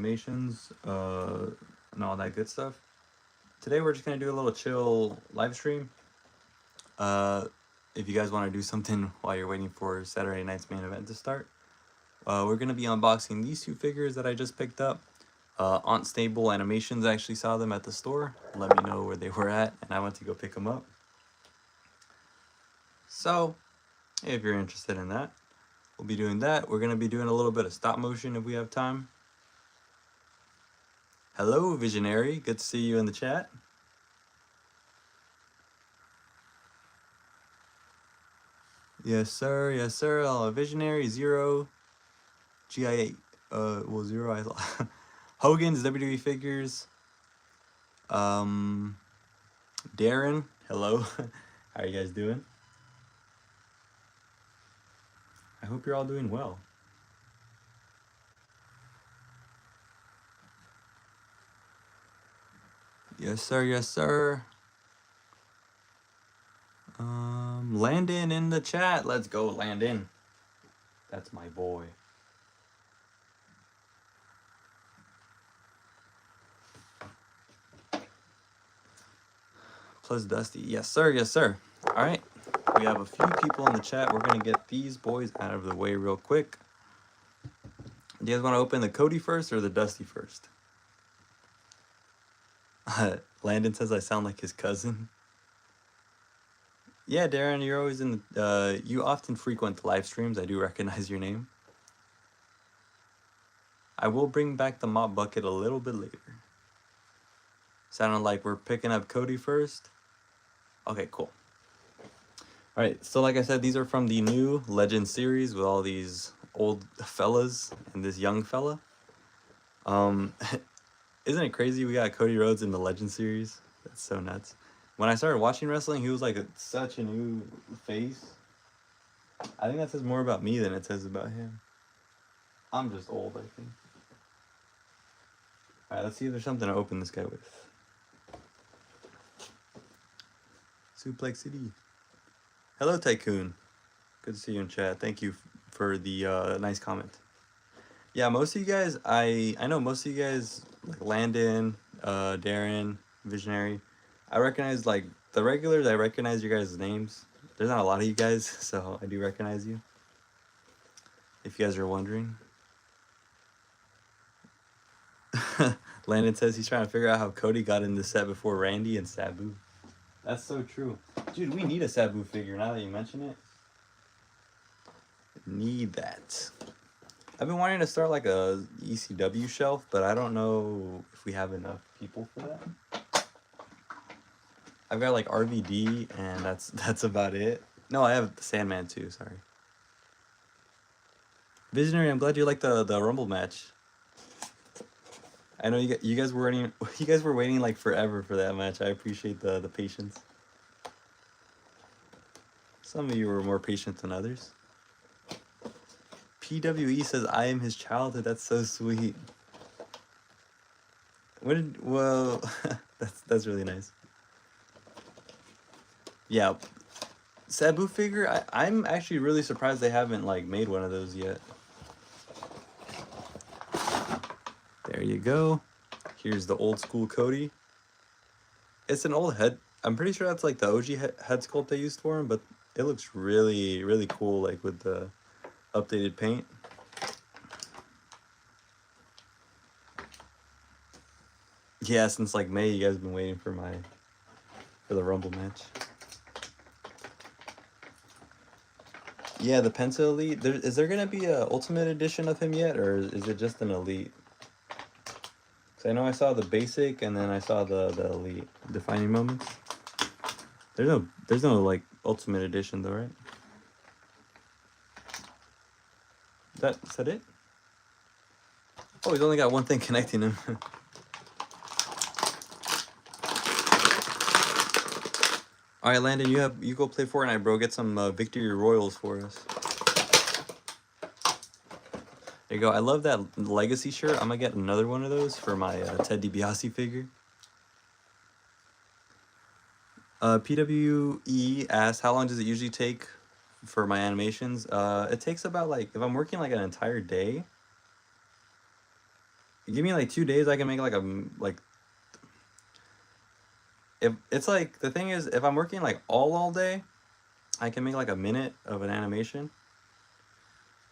animations, and all that good stuff. Today we're just gonna do a little chill live stream. If you guys want to do something while you're waiting for Saturday night's main event to start, we're gonna be unboxing these two figures that I just picked up. Aunt Stable Animations, I actually saw them at the store. Let me know where they were at, and I went to go pick them up. So, if you're interested in that, we'll be doing that. We're gonna be doing a little bit of stop motion if we have time. Hello, Visionary. Good to see you in the chat. Yes, sir. Yes, sir. Visionary 0, GI8. Well, 0. I Hogan's WWE figures. Darren. Hello. How are you guys doing? I hope you're all doing well. Yes, sir. Yes, sir. Landon in the chat. Let's go, Landon. That's my boy. Plus Dusty. Yes, sir. Yes, sir. All right. We have a few people in the chat. We're going to get these boys out of the way real quick. Do you guys want to open the Cody first or the Dusty first? Landon says I sound like his cousin. Yeah, Darren, you're always in the, you often frequent the live streams. I do recognize your name. I will bring back the mop bucket a little bit later. Sounded like we're picking up Cody first. Okay, cool. All right, so like I said, these are from the new Legend series with all these old fellas and this young fella. Isn't it crazy we got Cody Rhodes in the Legend series? That's so nuts. When I started watching wrestling, he was like such a new face. I think that says more about me than it says about him. I'm just old, I think. All right, let's see if there's something to open this guy with. Suplex City. Hello, Tycoon. Good to see you in chat. Thank you for the nice comment. Yeah, most of you guys, I know most of you guys, like Landon, Darren, Visionary. I recognize, like, the regulars, I recognize your guys' names. There's not a lot of you guys, so I do recognize you. If you guys are wondering. Landon says he's trying to figure out how Cody got in the set before Randy and Sabu. That's so true. Dude, we need a Sabu figure now that you mention it. Need that. I've been wanting to start like a ECW shelf, but I don't know if we have enough people for that. I've got like RVD, and that's about it. No, I have the Sandman too. Sorry. Visionary, I'm glad you liked the Rumble match. I know you guys were waiting like forever for that match. I appreciate the patience. Some of you were more patient than others. PWE says I am his childhood. That's so sweet. Well, that's really nice. Yeah, Sabu figure. I'm actually really surprised they haven't like made one of those yet. There you go. Here's the old school Cody. It's an old head. I'm pretty sure that's like the OG head sculpt they used for him, but it looks really, really cool, like with the updated paint. Yeah, since like May, you guys have been waiting for the Rumble match. Yeah, the Penta Elite. Is there gonna be a Ultimate Edition of him yet, or is it just an Elite? So I know I saw the basic, and then I saw the Elite Defining Moments. There's no like Ultimate Edition though, right? Is that it? Oh, he's only got one thing connecting him. All right, Landon, you go play Fortnite, bro. Get some Victory Royals for us. There you go. I love that Legacy shirt. I'm gonna get another one of those for my Ted DiBiase figure. PWE asks, how long does it usually take for my animations? It takes about like, if I'm working like an entire day, Give me like 2 days, I can make like if it's like, the thing is, if I'm working like all day, I can make like a minute of an animation.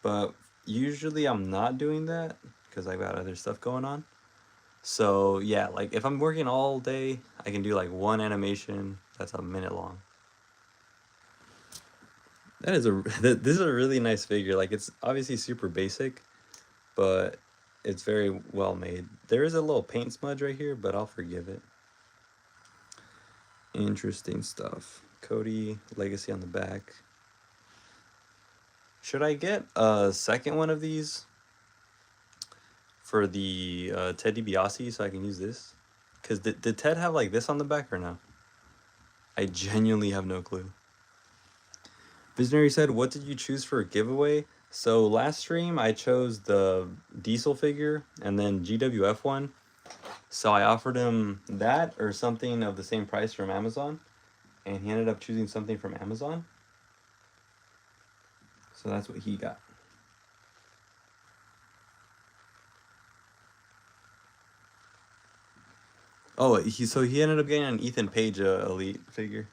But usually I'm not doing that because I've got other stuff going on. So yeah, like if I'm working all day, I can do like one animation that's a minute long. That is this is a really nice figure. Like, it's obviously super basic, but it's very well made. There is a little paint smudge right here, but I'll forgive it. Interesting stuff. Cody Legacy on the back. Should I get a second one of these for the Ted DiBiase so I can use this? Because did Ted have like this on the back or no? I genuinely have no clue. Visionary said, what did you choose for a giveaway? So last stream I chose the Diesel figure and then GWF one. So I offered him that or something of the same price from Amazon, and he ended up choosing something from Amazon. So that's what he got. Oh, he ended up getting an Ethan Page Elite figure.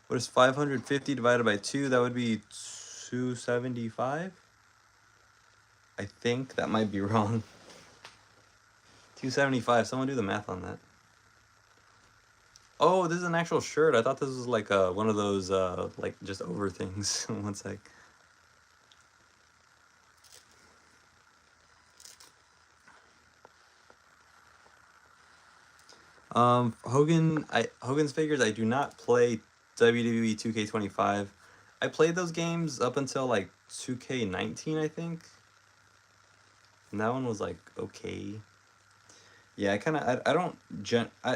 What is 550 divided by 2? That would be 275? I think that might be wrong. 275. Someone do the math on that. Oh, this is an actual shirt. I thought this was like one of those like just over things. One sec. Hogan's figures. I do not play WWE 2K25. I played those games up until like 2K19, I think. And that one was like okay. Yeah, I don't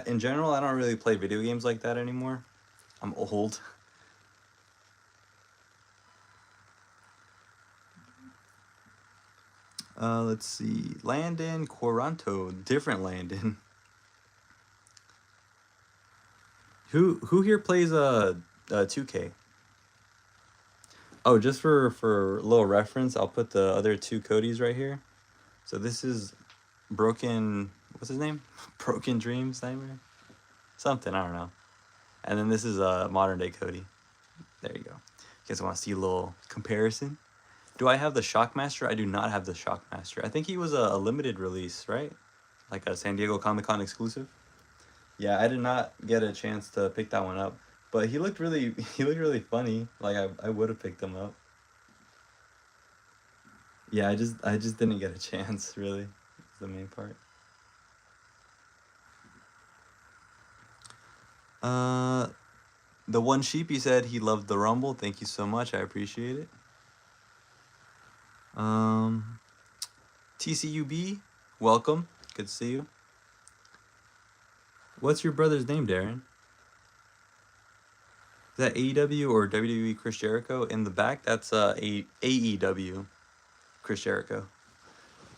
in general I don't really play video games like that anymore. I'm old. Let's see. Landon Quaranto, different Landon. Who here plays 2K? Oh, just for a little reference, I'll put the other two Codys right here. So this is Broken, what's his name? Broken Dreams Nightmare? Something, I don't know. And then this is modern day Cody. There you go. You guys want to see a little comparison? Do I have the Shockmaster? I do not have the Shockmaster. I think he was a limited release, right? Like a San Diego Comic-Con exclusive. Yeah, I did not get a chance to pick that one up, but he looked really funny. Like I would have picked him up. Yeah, I just didn't get a chance, really. That's the main part. The one sheepy said he loved the Rumble. Thank you so much. I appreciate it. TCUB, welcome. Good to see you. What's your brother's name, Darren? Is that AEW or WWE Chris Jericho? In the back, that's AEW Chris Jericho.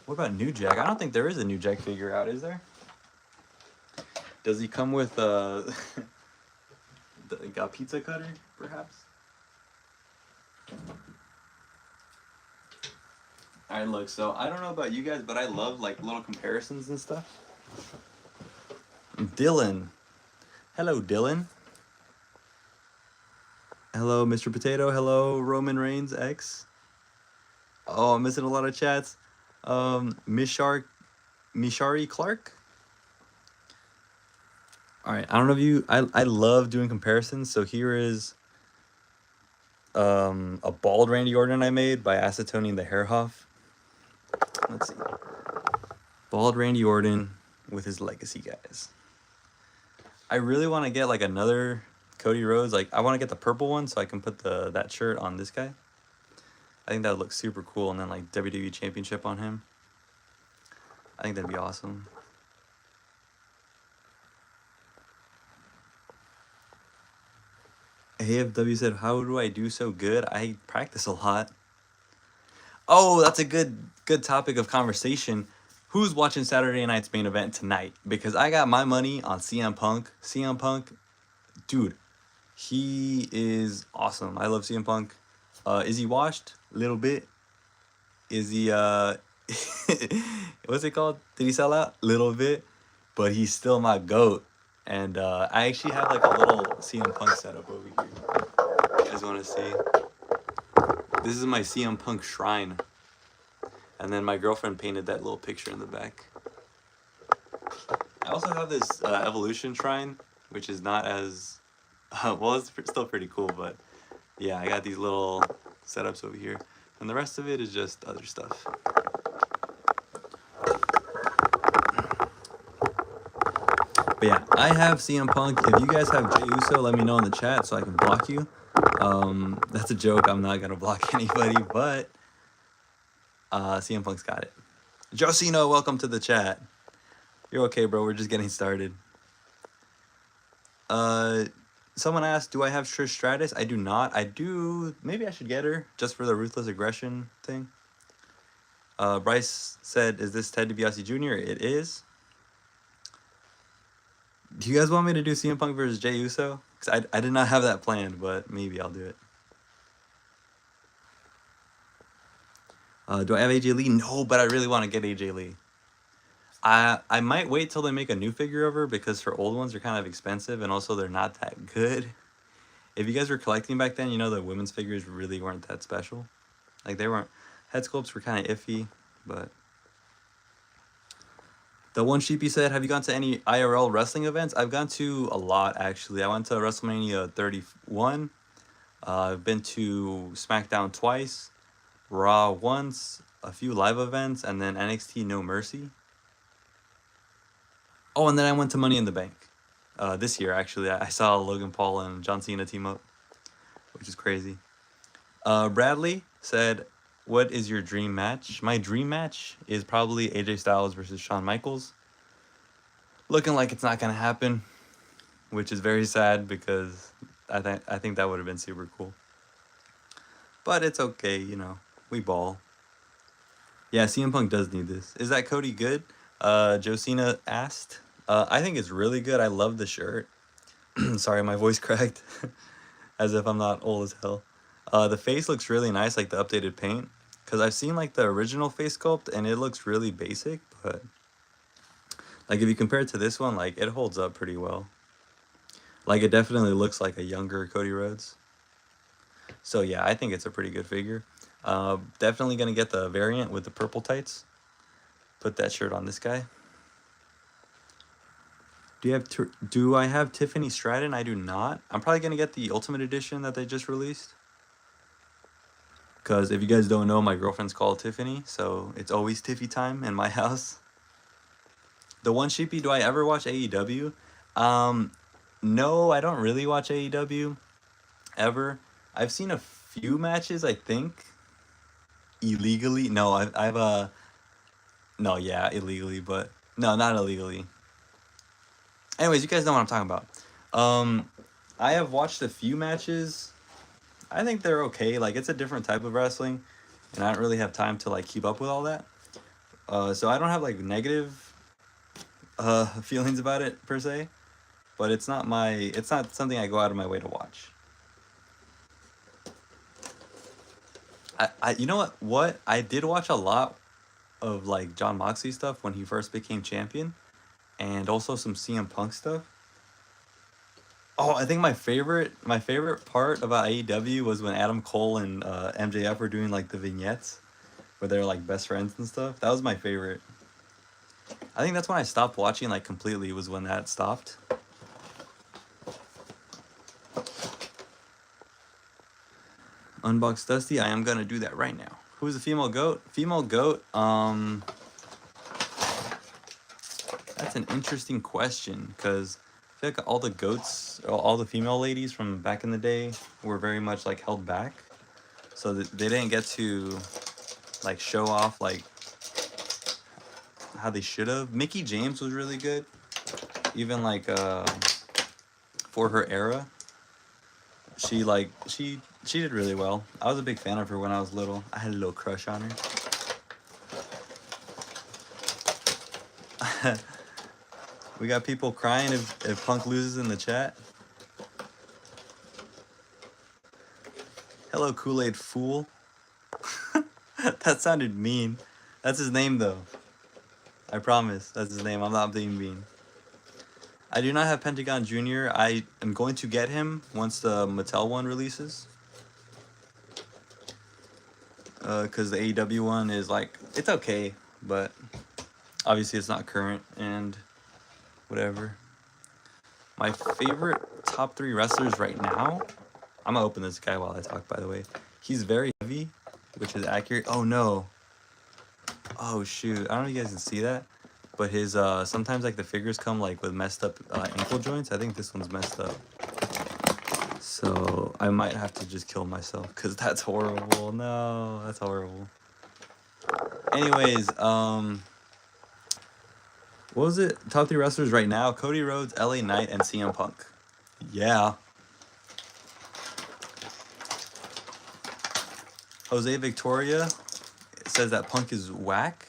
What about New Jack? I don't think there is a New Jack figure out, is there? Does he come with a pizza cutter, perhaps? Alright, look, so I don't know about you guys, but I love like little comparisons and stuff. Dylan. Hello, Dylan. Hello, Mr. Potato. Hello, Roman Reigns X. Oh, I'm missing a lot of chats. Mishari Clark. All right, I don't know if you. I love doing comparisons. So here is a bald Randy Orton I made by acetoning the hair off. Let's see. Bald Randy Orton with his legacy guys. I really want to get like another Cody Rhodes. Like I want to get the purple one so I can put that shirt on this guy. I think that would look super cool, and then like WWE Championship on him. I think that'd be awesome. AFW said, how do I do so good? I practice a lot. Oh, that's a good topic of conversation. Who's watching Saturday night's main event tonight? Because I got my money on CM Punk. CM Punk, dude, he is awesome. I love CM Punk. Is he washed? A little bit. Is he what's it called? Did he sell out? Little bit, but he's still my GOAT. And I actually have like a little CM Punk setup over here. You guys want to see? This is my CM Punk shrine. And then my girlfriend painted that little picture in the back. I also have this Evolution shrine, which is not as well, it's still pretty cool, but yeah, I got these little setups over here, and the rest of it is just other stuff. But yeah, I have CM Punk. If you guys have Jey Uso, let me know in the chat so I can block you. That's a joke. I'm not gonna block anybody, but CM Punk's got it. Josino, welcome to the chat. You're okay, bro. We're just getting started. Someone asked, do I have Trish Stratus? I do not. I do. Maybe I should get her just for the Ruthless Aggression thing. Bryce said, is this Ted DiBiase Jr.? It is. Do you guys want me to do CM Punk versus Jey Uso? Because I did not have that planned, but maybe I'll do it. Do I have AJ Lee? No, but I really want to get AJ Lee. I might wait till they make a new figure of her, because her old ones are kind of expensive, and also they're not that good. If you guys were collecting back then, you know the women's figures really weren't that special. Like, they weren't... Head sculpts were kind of iffy, but... The one sheepy said, have you gone to any IRL wrestling events? I've gone to a lot, actually. I went to WrestleMania 31. I've been to SmackDown twice, Raw once, a few live events, and then NXT No Mercy. Oh, and then I went to Money in the Bank. This year, actually. I saw Logan Paul and John Cena team up, which is crazy. Bradley said, what is your dream match? My dream match is probably AJ Styles versus Shawn Michaels. Looking like it's not going to happen, which is very sad, because I think that would have been super cool. But it's okay, you know. We ball. Yeah, CM Punk does need this. Is that Cody good? Josina asked. I think it's really good. I love the shirt. Sorry, my voice cracked. As if I'm not old as hell. The face looks really nice, like the updated paint. Because I've seen like the original face sculpt, and it looks really basic. But like if you compare it to this one, like it holds up pretty well. Like it definitely looks like a younger Cody Rhodes. So yeah, I think it's a pretty good figure. Definitely going to get the variant with the purple tights. Put that shirt on this guy. Do I have Tiffany Stratton? I do not. I'm probably going to get the Ultimate Edition that they just released. Because if you guys don't know, my girlfriend's called Tiffany. So it's always Tiffy time in my house. The one sheepy, do I ever watch AEW? No, I don't really watch AEW. Ever. I've seen a few matches, I think. Illegally. No, I've no, yeah, illegally, but no, not illegally. Anyways, you guys know what I'm talking about. I have watched a few matches. I think they're okay. Like, it's a different type of wrestling, and I don't really have time to like keep up with all that. So I don't have like negative feelings about it per se, but it's not something I go out of my way to watch. You know what? I did watch a lot of like Jon Moxley stuff when he first became champion, and also some CM Punk stuff. Oh, I think my favorite part about AEW was when Adam Cole and MJF were doing like the vignettes where they're like best friends and stuff. That was my favorite. I think that's when I stopped watching like completely, was when that stopped. Unbox Dusty, I am gonna do that right now. Who's the female GOAT? Female GOAT, that's an interesting question, because I feel like all the GOATs, all the female ladies from back in the day were very much like held back. So they didn't get to like show off like how they should have. Mickie James was really good. Even like for her era. She did really well. I was a big fan of her when I was little. I had a little crush on her. We got people crying if Punk loses in the chat. Hello, Kool-Aid Fool. That sounded mean. That's his name though. I promise. That's his name. I'm not being mean. I do not have Pentagon Jr. I am going to get him once the Mattel one releases. Because the AEW one is like, it's okay, but obviously it's not current and whatever. My favorite top 3 wrestlers right now. I'm gonna open this guy while I talk, by the way. He's very heavy, which is accurate. Oh no. Oh shoot. I don't know if you guys can see that. But his sometimes like the figures come like with messed up ankle joints. I think this one's messed up. So I might have to just kill myself because that's horrible. No, that's horrible. Anyways, what was it? Top 3 wrestlers right now: Cody Rhodes, LA Knight, and CM Punk. Yeah. Jose Victoria says that Punk is whack.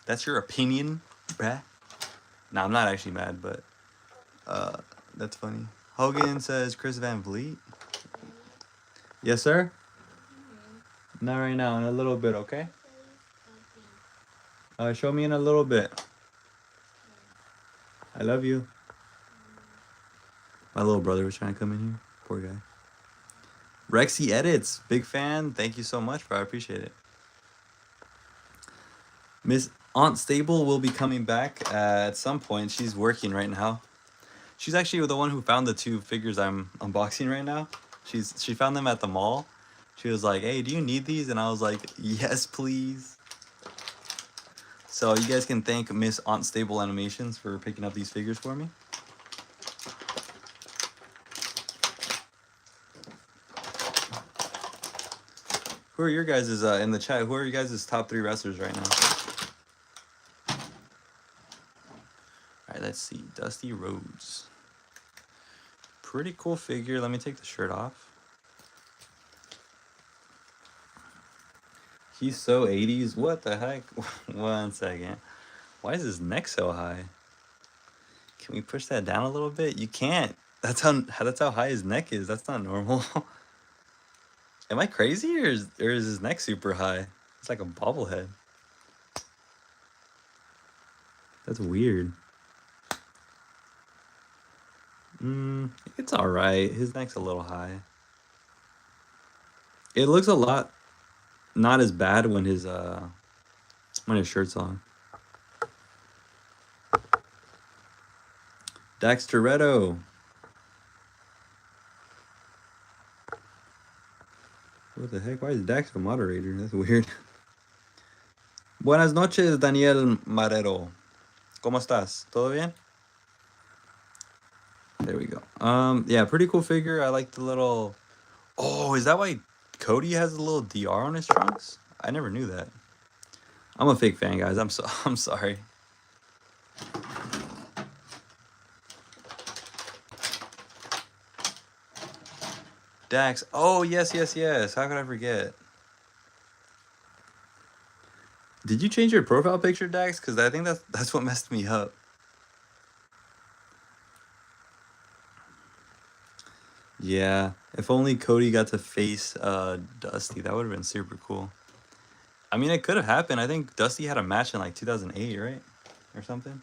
That's your opinion, bruh. Nah, I'm not actually mad, but that's funny. Hogan says Chris Van Vliet. Yes, sir? Not right now, in a little bit, okay? Show me in a little bit. I love you. My little brother was trying to come in here. Poor guy. Rexy Edits, big fan. Thank you so much, bro. I appreciate it. Miss Aunt Stable will be coming back at some point. She's working right now. She's actually the one who found the 2 figures I'm unboxing right now. She found them at the mall. She was like, "Hey, do you need these?" And I was like, "Yes, please." So you guys can thank Miss Aunt Stable Animations for picking up these figures for me. Who are your guys' in the chat? Who are you guys' top 3 wrestlers right now? All right, let's see. Dusty Rhodes. Pretty cool figure. Let me take the shirt off. He's so 80s. What the heck? 1 second. Why is his neck so high? Can we push that down a little bit? You can't. That's how high his neck is. That's not normal. Am I crazy or is his neck super high? It's like a bobblehead. That's weird. It's alright. His neck's a little high. It looks a lot not as bad when his shirt's on. Dax Toretto. What the heck? Why is Dax a moderator? That's weird. Buenas noches, Daniel Marrero. ¿Cómo estás? ¿Todo bien? There we go. Yeah, pretty cool figure. I like the little... Oh, is that why Cody has a little DR on his trunks? I never knew that. I'm a fake fan, guys. I'm sorry. Dax. Oh, yes. How could I forget? Did you change your profile picture, Dax? Because I think that's what messed me up. Yeah. If only Cody got to face Dusty, that would have been super cool. I mean, it could have happened. I think Dusty had a match in like 2008, right? Or something.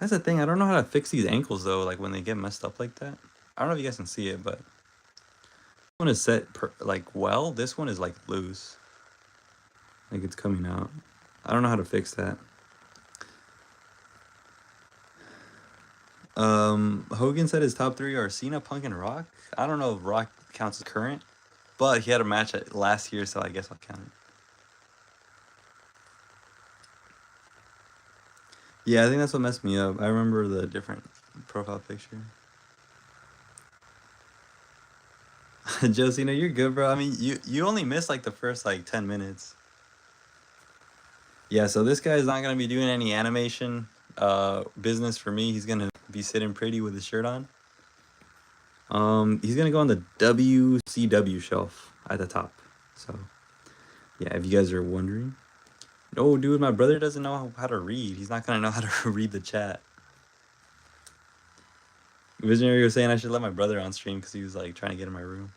That's the thing. I don't know how to fix these ankles, though, like when they get messed up like that. I don't know if you guys can see it, but... This one is set, well. This one is, like, loose. Like, it's coming out. I don't know how to fix that. Hogan said his top 3 are Cena, Punk, and Rock. I don't know if Rock counts as current, but he had a match last year, so I guess I'll count it. Yeah, I think that's what messed me up. I remember the different profile picture. Josina, you're good, bro. I mean, you only missed like the first like 10 minutes. Yeah, so this guy is not gonna be doing any animation business for me. He's gonna be sitting pretty with his shirt on. He's gonna go on the WCW shelf at the top. So yeah, if you guys are wondering. Oh, dude, my brother doesn't know how to read. He's not gonna know how to read the chat. Visionary was saying I should let my brother on stream because he was like trying to get in my room.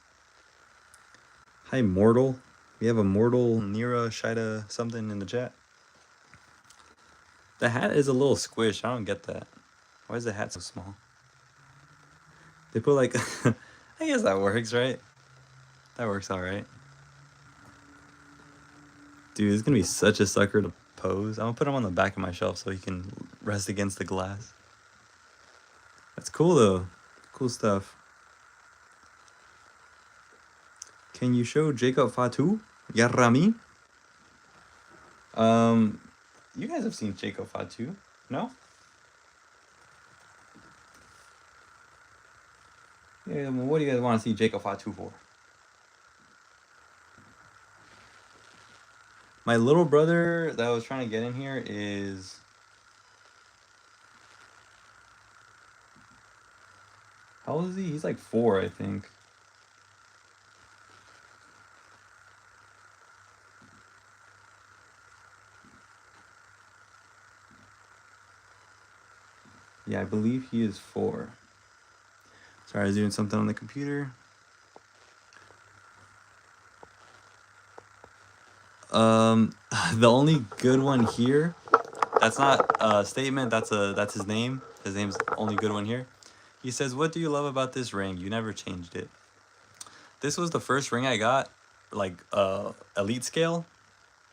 Hi, Mortal. We have a Mortal Nira Shida something in the chat. The hat is a little squish. I don't get that. Why is the hat so small? They put like, I guess that works, right? That works all right. Dude, it's gonna be such a sucker to pose. I'm gonna put him on the back of my shelf so he can rest against the glass. That's cool though. Cool stuff. Can you show Jacob Fatou? Yarami? You guys have seen Jacob Fatou, no? Yeah, well, what do you guys want to see Jacob Fatou for? My little brother that I was trying to get in here is... How old is he? He's like 4, I think. Yeah, I believe he is 4. Sorry, I was doing something on the computer. The only good one here, that's not a statement, that's his name. His name's only good one here. He says, "What do you love about this ring? You never changed it." This was the first ring I got, like elite scale.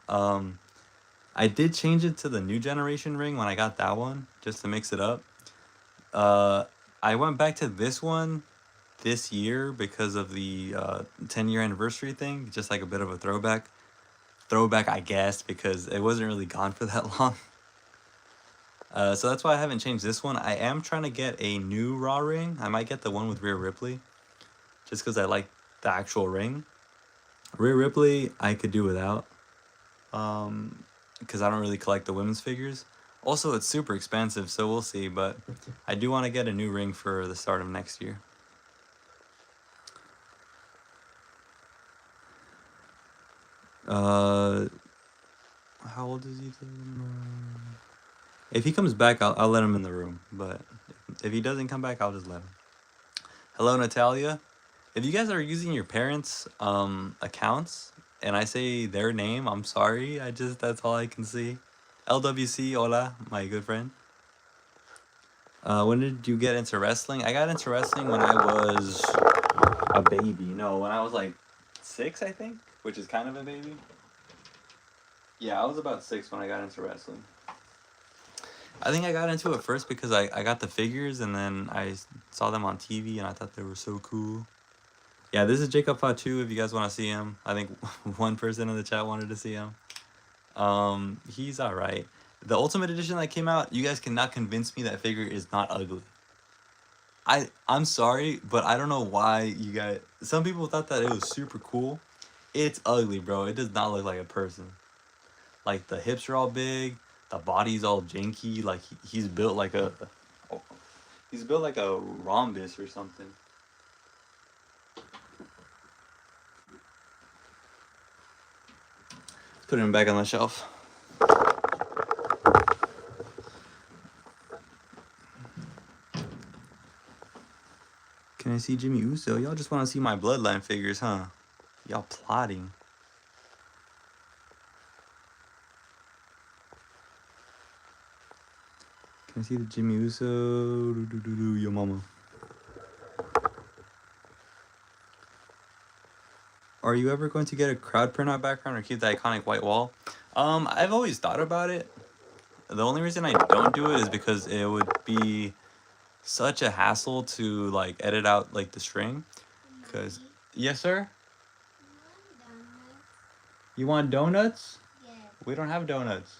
I did change it to the new generation ring when I got that one, just to mix it up. I went back to this one this year because of the 10-year anniversary thing, just like a bit of a throwback, I guess, because it wasn't really gone for that long. So that's why I haven't changed this one. I am trying to get a new Raw ring. I might get the one with Rhea Ripley, just because I like the actual ring. Rhea Ripley I could do without, because I don't really collect the women's figures. Also, it's super expensive, so we'll see, but I do want to get a new ring for the start of next year. How old is he? If he comes back, I'll let him in the room, but if he doesn't come back, I'll just let him. Hello, Natalia. If you guys are using your parents' accounts and I say their name, I'm sorry. That's all I can see. LWC, hola, my good friend. When did you get into wrestling? I got into wrestling when I was a baby. No, when I was like 6, I think, which is kind of a baby. Yeah, I was about 6 when I got into wrestling. I think I got into it first because I got the figures and then I saw them on TV and I thought they were so cool. Yeah, this is Jacob Fatou if you guys want to see him. I think one person in the chat wanted to see him. He's alright. The Ultimate Edition that came out, you guys cannot convince me that figure is not ugly. I'm sorry, but I don't know why you guys... Some people thought that it was super cool. It's ugly, bro. It does not look like a person. Like, the hips are all big. The body's all janky. Like, he's built like a... He's built like a rhombus or something. Put him back on the shelf. Can I see Jimmy Uso? Y'all just want to see my Bloodline figures, huh? Y'all plotting. Can I see the Jimmy Uso? Yo mama. Are you ever going to get a crowd printout background or keep the iconic white wall? I've always thought about it. The only reason I don't do it is because it would be such a hassle to like edit out like the string. Cause yes, sir. You want donuts? Yes. We don't have donuts.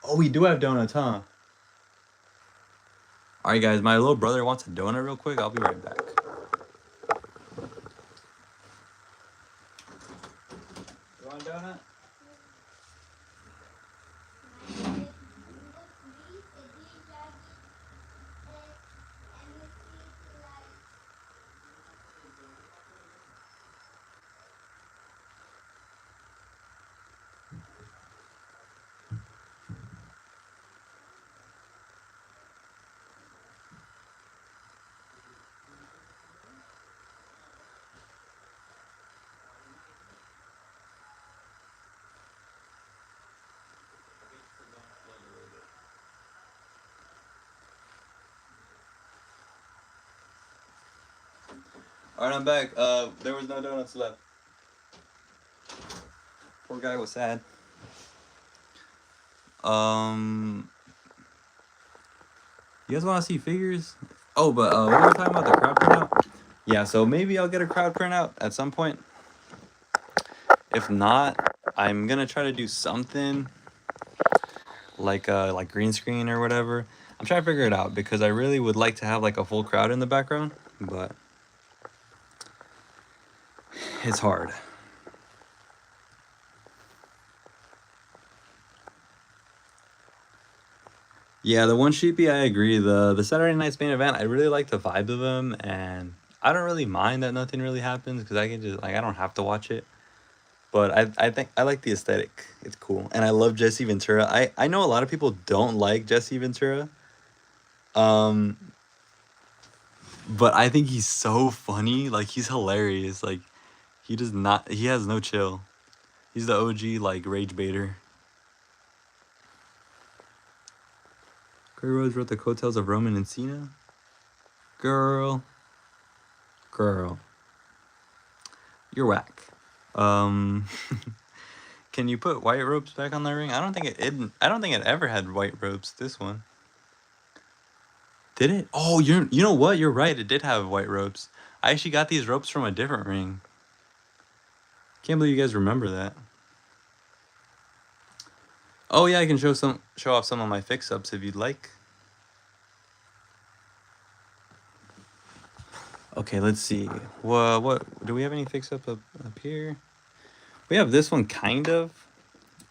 Oh, we do have donuts, huh? All right, guys. My little brother wants a donut real quick. I'll be right back. You want a donut? Alright, I'm back. There was no donuts left. Poor guy was sad. You guys want to see figures? Oh, but we were talking about the crowd printout. Yeah, so maybe I'll get a crowd printout at some point. If not, I'm gonna try to do something like green screen or whatever. I'm trying to figure it out because I really would like to have like a full crowd in the background, but it's hard. Yeah, the one sheepy, I agree. The Saturday night's main event, I really like the vibe of them, and I don't really mind that nothing really happens because I can just like I don't have to watch it. But I think I like the aesthetic. It's cool, and I love Jesse Ventura. I know a lot of people don't like Jesse Ventura, um, but I think he's so funny. Like he's hilarious. Like he does not. He has no chill. He's the OG like rage baiter. Cody Rhodes wrote the coattails of Roman and Cena. Girl, you're whack. Can you put white ropes back on the ring? I don't think I don't think it ever had white ropes. This one. Did it? Oh, you know what? You're right. It did have white ropes. I actually got these ropes from a different ring. Can't believe you guys remember that. Oh yeah, I can show off some of my fix-ups if you'd like. Okay, let's see. What do we have any fix-up up here? We have this one kind of.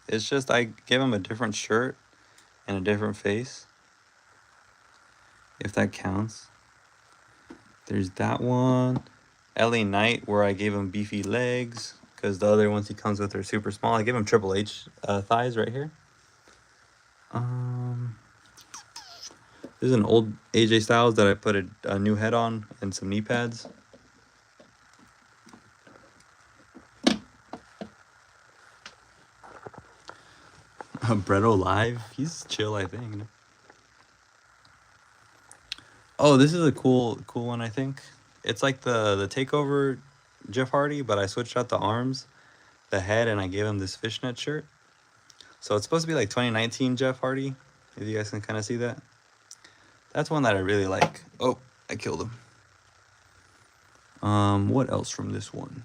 It's just I gave him a different shirt and a different face. If that counts. There's that one. LA Knight, where I gave him beefy legs, because the other ones he comes with are super small. I gave him Triple H thighs right here. This is an old AJ Styles that I put a new head on and some knee pads. Bretto Live, he's chill, I think. Oh, this is a cool one, I think. It's like the Takeover Jeff Hardy, but I switched out the arms, the head, and I gave him this fishnet shirt. So it's supposed to be like 2019 Jeff Hardy, if you guys can kind of see that. That's one that I really like. Oh, I killed him. What else from this one?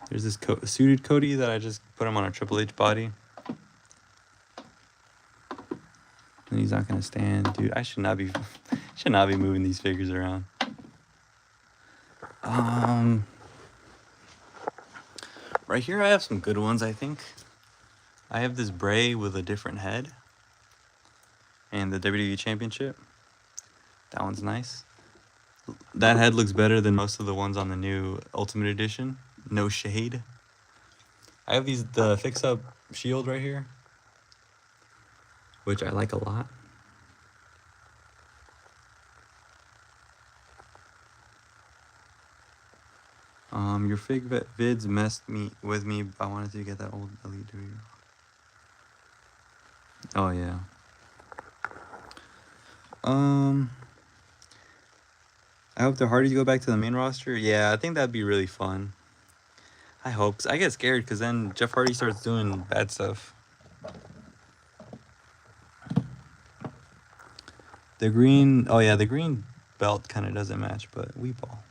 There's this suited Cody that I just put him on a Triple H body. And he's not gonna stand, dude. I should not be moving these figures around. Right here I have some good ones, I think. I have this Bray with a different head. And the WWE Championship. That one's nice. That head looks better than most of the ones on the new Ultimate Edition. No shade. I have the fix-up Shield right here, which I like a lot. Your fig vids messed with me. I wanted to get that old Elite video. Oh yeah. I hope the Hardys go back to the main roster. Yeah, I think that'd be really fun. I hope. I get scared because then Jeff Hardy starts doing bad stuff. The green... Oh, yeah, the green belt kind of doesn't match, but we ball.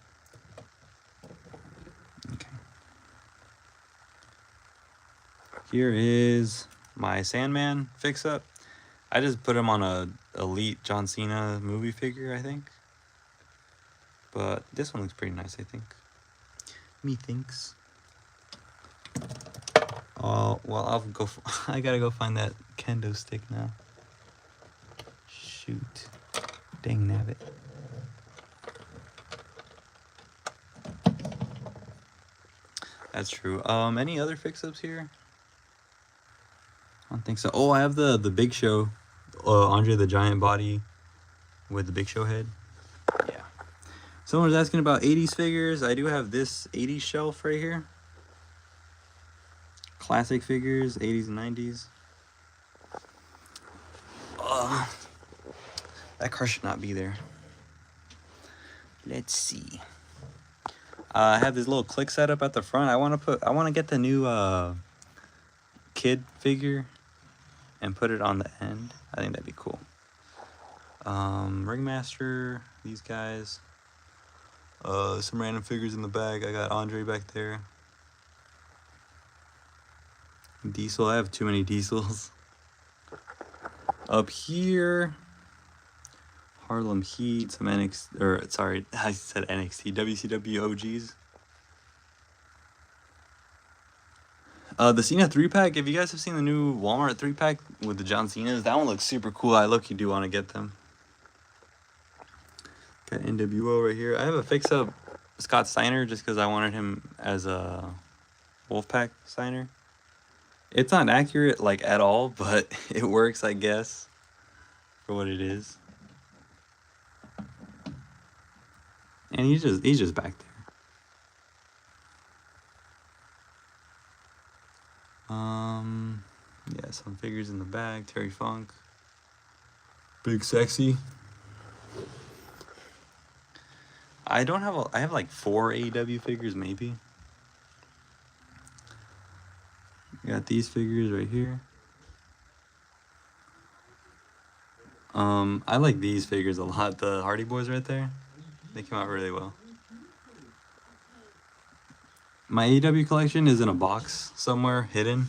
Okay. Here is my Sandman fix-up. I just put him on a Elite John Cena movie figure, I think. But this one looks pretty nice, I think. Methinks. Oh, well, I'll go... I gotta go find that kendo stick now. Shoot. Dang nabbit. That's true. Any other fix-ups here? I don't think so. Oh, I have the Big Show. Andre the Giant body with the Big Show head. Yeah. Someone was asking about 80s figures. I do have this 80s shelf right here. Classic figures, 80s and 90s. That car should not be there. Let's see. I have this little click setup at the front. I want to get the new kid figure and put it on the end. I think that'd be cool. Ringmaster, these guys. Some random figures in the bag. I got Andre back there. Diesel, I have too many Diesels. Up here, Harlem Heat, some NXT, or sorry, I said NXT, WCW OGs. The Cena 3-pack, if you guys have seen the new Walmart 3-pack with the John Cenas, that one looks super cool. I look, you do want to get them. Got NWO right here. I have a fix-up Scott Steiner just because I wanted him as a Wolfpack Steiner. It's not accurate, like, at all, but it works, I guess, for what it is. And he's just back there. Yeah, some figures in the bag. Terry Funk. Big Sexy. I have like 4 AEW figures, maybe. Got these figures right here. I like these figures a lot. The Hardy Boys right there. They came out really well. My AEW collection is in a box somewhere, hidden.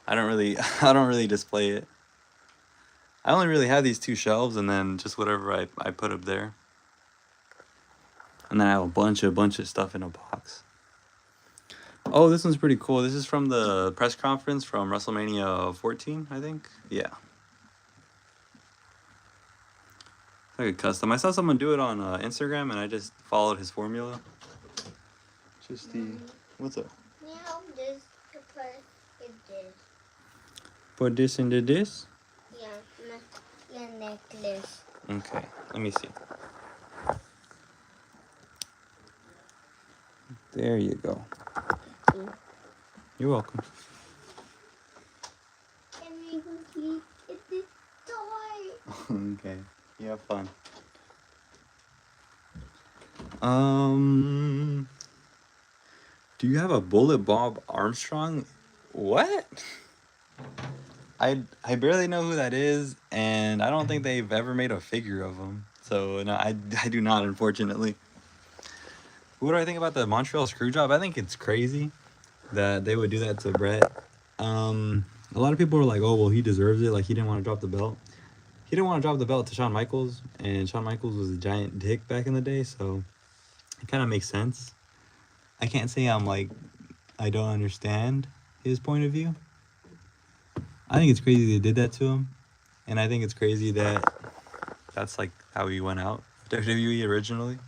I don't really display it. I only really have these 2 shelves and then just whatever I put up there. And then I have a bunch of stuff in a box. Oh, this one's pretty cool. This is from the press conference from WrestleMania 14, I think. Yeah. It's like a custom. I saw someone do it on Instagram and I just followed his formula. Just the... What's up? Now this to put in this. Put this into this? Yeah, your necklace. Okay, let me see. There you go. You're welcome. Can we go get this toy? Okay, you have fun. Do you have a Bullet Bob Armstrong? What? I barely know who that is, and I don't think they've ever made a figure of him. So no, I do not, unfortunately. What do I think about the Montreal Screwjob? I think it's crazy that they would do that to Brett. A lot of people are like, oh, well, he deserves it. Like, he didn't want to drop the belt. He didn't want to drop the belt to Shawn Michaels, and Shawn Michaels was a giant dick back in the day, so it kind of makes sense. I can't say I'm like, I don't understand his point of view. I think it's crazy they did that to him, and I think it's crazy that that's like how he went out WWE originally.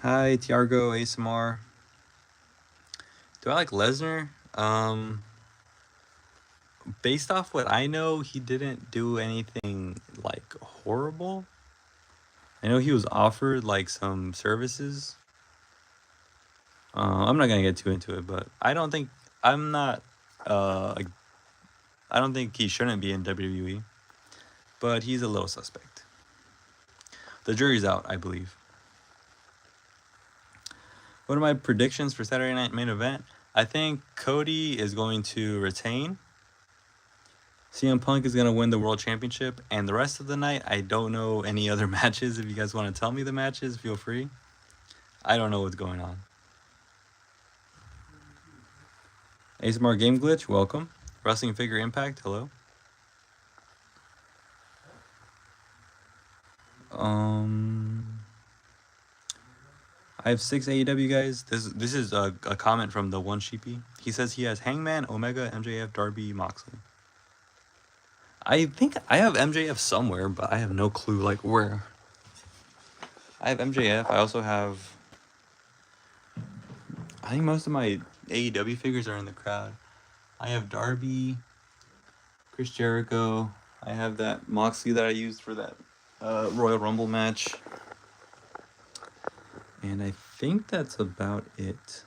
Hi, Tiargo ASMR. Do I like Lesnar? Based off what I know, he didn't do anything like horrible. I know he was offered like some services. I'm not gonna get too into it, but I don't think I don't think he shouldn't be in WWE, but he's a little suspect. The jury's out, I believe. What are my predictions for Saturday Night Main Event? I think Cody is going to retain. CM Punk is going to win the World Championship. And the rest of the night, I don't know any other matches. If you guys want to tell me the matches, feel free. I don't know what's going on. ASMR Game Glitch, welcome. Wrestling Figure Impact, hello. I have 6 AEW guys. This is a comment from the One Sheepy. He says he has Hangman, Omega, MJF, Darby, Moxley. I think I have MJF somewhere, but I have no clue like where. I have MJF. I also have... I think most of my AEW figures are in the crowd. I have Darby, Chris Jericho. I have that Moxley that I used for that Royal Rumble match. And I think that's about it.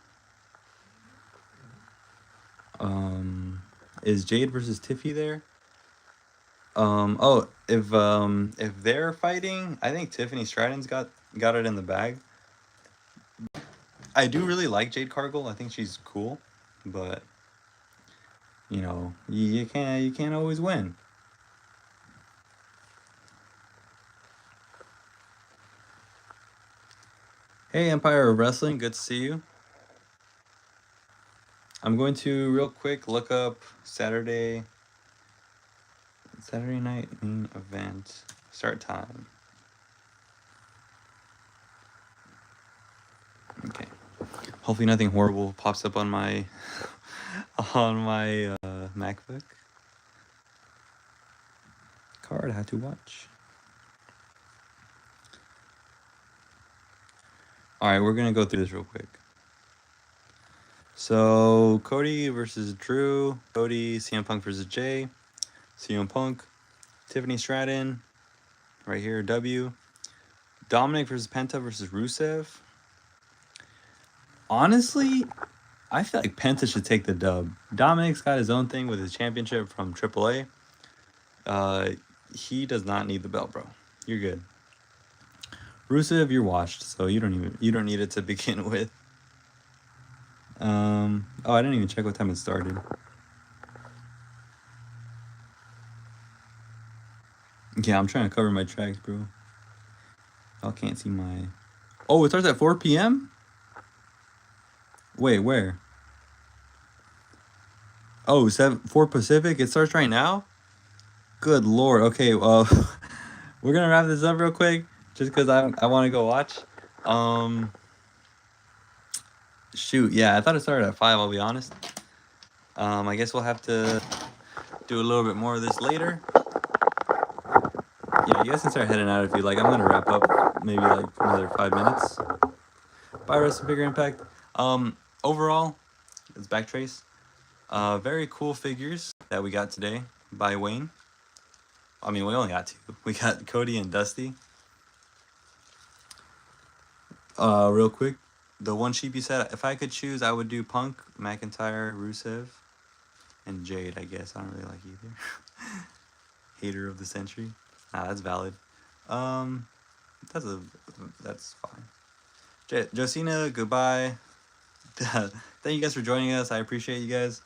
Is Jade versus Tiffy there? If they're fighting, I think Tiffany Stratton's got it in the bag. I do really like Jade Cargill. I think she's cool, but you know, you can't always win. Hey, Empire of Wrestling, good to see you. I'm going to real quick look up Saturday night main event start time. Okay. Hopefully nothing horrible pops up on my MacBook. Card I had to watch. All right, we're gonna go through this real quick. So Cody versus Drew, Cody, CM Punk versus Jay, CM Punk, Tiffany Stratton, right here, W, Dominic versus Penta versus Rusev. Honestly, I feel like Penta should take the dub. Dominic's got his own thing with his championship from AAA. He does not need the belt, bro. You're good. Rusev, you're washed, so you don't need it to begin with. Oh, I didn't even check what time it started. Yeah, I'm trying to cover my tracks, bro. I can't see my... Oh, it starts at 4 p.m.? Wait, where? Oh, 4 Pacific? It starts right now? Good lord. Okay, we're gonna wrap this up real quick, just because I want to go watch. Shoot, yeah, I thought it started at 5, I'll be honest. I guess we'll have to do a little bit more of this later. Yeah, you guys can start heading out if you like. I'm gonna wrap up maybe like another 5 minutes. Bye, Rest of Bigger Impact. Overall, it's Backtrace. Very cool figures that we got today by Wayne. I mean, we only got 2. We got Cody and Dusty. Real quick, the one sheepy said, if I could choose, I would do Punk, McIntyre, Rusev, and Jade, I guess. I don't really like either. Hater of the century. Nah, that's valid. That's fine. Josina, goodbye. Thank you guys for joining us. I appreciate you guys.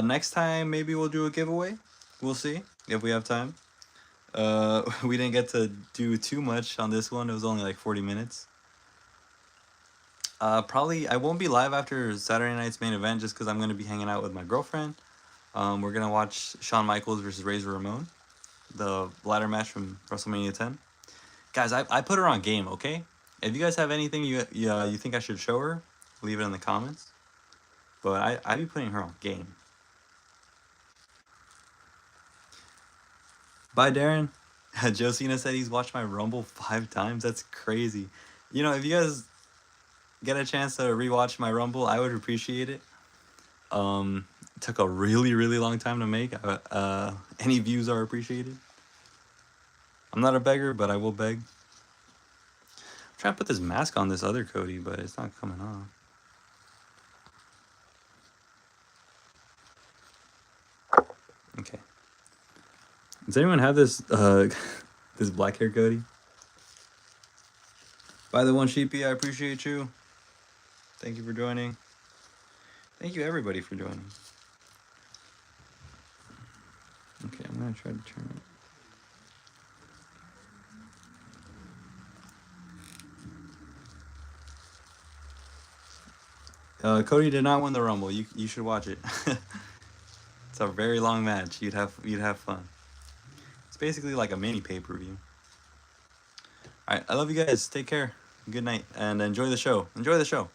Next time, maybe we'll do a giveaway. We'll see if we have time. We didn't get to do too much on this one. It was only like 40 minutes. Probably I won't be live after Saturday night's main event just because I'm going to be hanging out with my girlfriend. We're going to watch Shawn Michaels versus Razor Ramon, the ladder match from WrestleMania 10. Guys, I put her on game, okay? If you guys have anything you think I should show her, leave it in the comments. But I be putting her on game. Bye, Darren. Josina said he's watched my Rumble 5 times. That's crazy. You know, if you guys get a chance to rewatch my Rumble, I would appreciate it. It took a really, really long time to make. Any views are appreciated. I'm not a beggar, but I will beg. I'm trying to put this mask on this other Cody, but it's not coming off. Okay. Does anyone have this this black hair Cody? By the one sheepy, I appreciate you. Thank you for joining. Thank you everybody for joining. Okay, I'm gonna try to turn it. Cody did not win the Rumble. You should watch it. It's a very long match. You'd have fun. It's basically like a mini pay-per-view. All right, I love you guys. Take care. Good night and enjoy the show. Enjoy the show.